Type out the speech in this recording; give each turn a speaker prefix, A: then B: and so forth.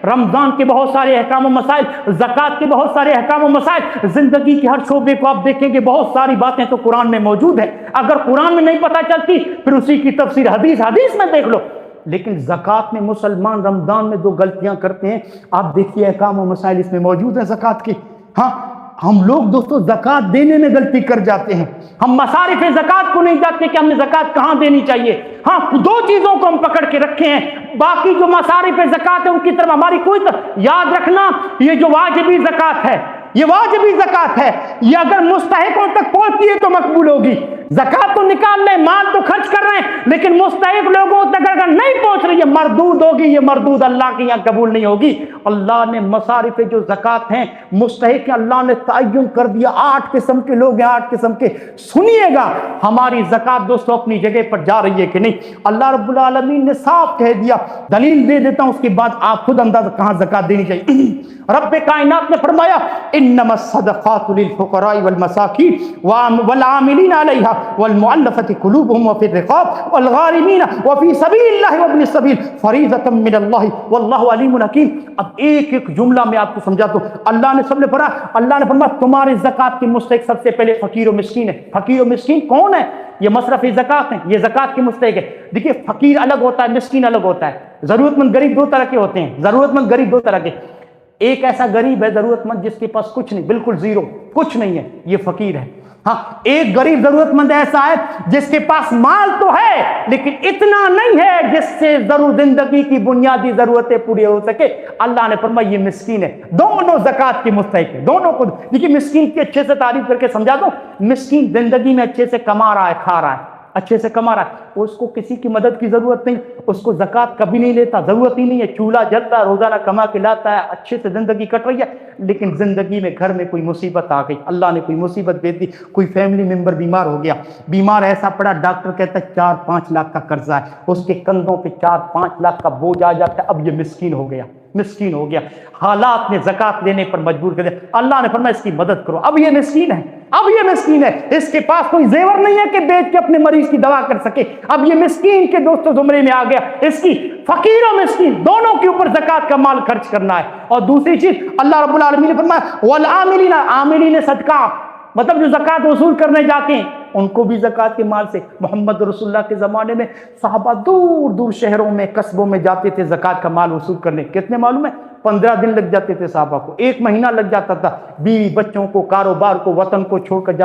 A: रमजान के बहुत सारे अहकाम मसाइल, ज़कात के बहुत सारे अहकाम मसाइल, जिंदगी के हर शोबे को आप देखेंगे बहुत सारी बातें तो कुरान में मौजूद है। अगर कुरान में नहीं पता चलती फिर उसी की तफसीर हदीस में देख लो। लेकिन ज़कात में मुसलमान रमजान में 2 गलतियां करते हैं। आप देखिए अहकाम मसाइल इसमें मौजूद है ज़कात की। हाँ, हम लोग दोस्तों ज़कात देने में गलती कर जाते हैं। हम मसारिफ ज़कात को नहीं जानते कि हमें ज़कात कहाँ देनी चाहिए। हाँ, 2 चीज़ों को हम पकड़ के रखे हैं, बाकी जो मसारिफ ज़कात है उनकी तरफ हमारी कोई याद रखना, ये जो वाजिबी ज़कात है, ये वाजिबी ज़कात है, ये अगर मुस्तहिकों तक पहुंचती है तो मकबूल होगी। ज़कात तो निकाल रहे, माल तो खर्च कर रहे हैं, लेकिन मुस्तहिक लोगों तक अगर नहीं पहुंच रही है मरदूद होगी। ये मरदूद अल्लाह के यहाँ कबूल नहीं होगी। अल्लाह ने मसारिफ जो ज़कात हैं मुस्तहिक, अल्लाह ने तय्युन कर दिया। 8 किस्म के लोग हैं, 8 किस्म के। सुनिएगा, हमारी ज़कात दोस्तों अपनी जगह पर जा रही है कि नहीं। अल्लाह रब्बुल आलमीन ने साफ कह दिया, दलील दे देता हूं, उसके बाद आप खुद अंदाज़ा कहां ज़कात देनी चाहिए। रब्बे कायनात ने फरमाया, इन्नमा सदक़ातु लिल फुक़राई वल मसाकीन वल आमिलीना अलैहा वल मुअल्लफ़ति क़ुलूबुहुम व फ़िर रिक़ाब वल गारिमीन व फ़ी सबीलिल्लाहि व इब्निस सबील फ़रीज़तम मिनल्लाहि वल्लाहु अलीमुन हकीम। अब एक जुमला में आपको समझा दूं। अल्लाह ने फरमाया तुम्हारे ज़कात के मुस्तहिक सबसे पहले फ़कीर और मिस्कीन है। फ़कीर और मिस्कीन कौन है? ये मसरफ़ी ज़कात है, ये ज़कात के मुस्तहिक है। देखिए, फ़कीर अलग होता है, मिस्कीन अलग होता है। ज़रूरतमंद गरीब 2 तरह के होते हैं। ज़रूरतमंद गरीब 2 तरह के। एक ऐसा गरीब है ज़रूरतमंद जिसके पास कुछ नहीं, बिल्कुल जीरो, कुछ नहीं है, ये फ़कीर है। हाँ, एक गरीब ज़रूरतमंद ऐसा है जिसके पास माल तो है लेकिन इतना नहीं है जिससे ज़िंदगी की बुनियादी ज़रूरतें पूरी हो सके। अल्लाह ने फरमाया ये मिस्कीन है। दोनों ज़कात के मुस्तहिक है, दोनों को। देखिए, मिस्कीन की अच्छे से तारीफ करके समझा दो। मिस्कीन जिंदगी में अच्छे से कमा रहा है, खा रहा है, अच्छे से कमा रहा है, उसको किसी की मदद की जरूरत नहीं, उसको ज़कात कभी नहीं लेता, जरूरत ही नहीं है। चूल्हा जलता है, रोजाना कमा के लाता है, अच्छे से जिंदगी कट रही है। लेकिन जिंदगी में घर में कोई मुसीबत आ गई, अल्लाह ने कोई मुसीबत दे दी, कोई फैमिली मेंबर बीमार हो गया, बीमार ऐसा पड़ा, डॉक्टर कहता है 4-5 लाख का कर्जा है, उसके कंधों पे 4-5 लाख का बोझ आ जाता है। अब ये मिस्कीन हो गया, मिस्कीन हो गया। हालात ने ज़कात लेने पर मजबूर कर दिया। अल्लाह ने फरमाया इसकी मदद करो। अब ये मिस्कीन है, अब ये मिस्कीन है, इसके पास कोई जेवर नहीं है कि बेच के अपने मरीज की दवा कर सके। अब ये मिस्कीन के दोस्तों जुमरे में आ गया। इसकी फकीर और मिस्कीन दोनों के ऊपर ज़कात का माल खर्च करना है। और दूसरी चीज अल्लाह रब्बुल आलमीन ने फरमाया वल आमिलीना, आमिलीन सदका, मतलब जो ज़कात वसूल करने जाते हैं उनको भी ज़कात के माल से। मोहम्मद रसूलुल्लाह के ज़माने में सहाबा दूर दूर शहरों में, कस्बों में जाते थे ज़कात का माल वसूल करने। कितने मालूम है? 15 दिन लग जाते थे सहाबा को, 1 महीना लग जाता था। बीवी बच्चों को, कारोबार को, वतन को छोड़कर जाते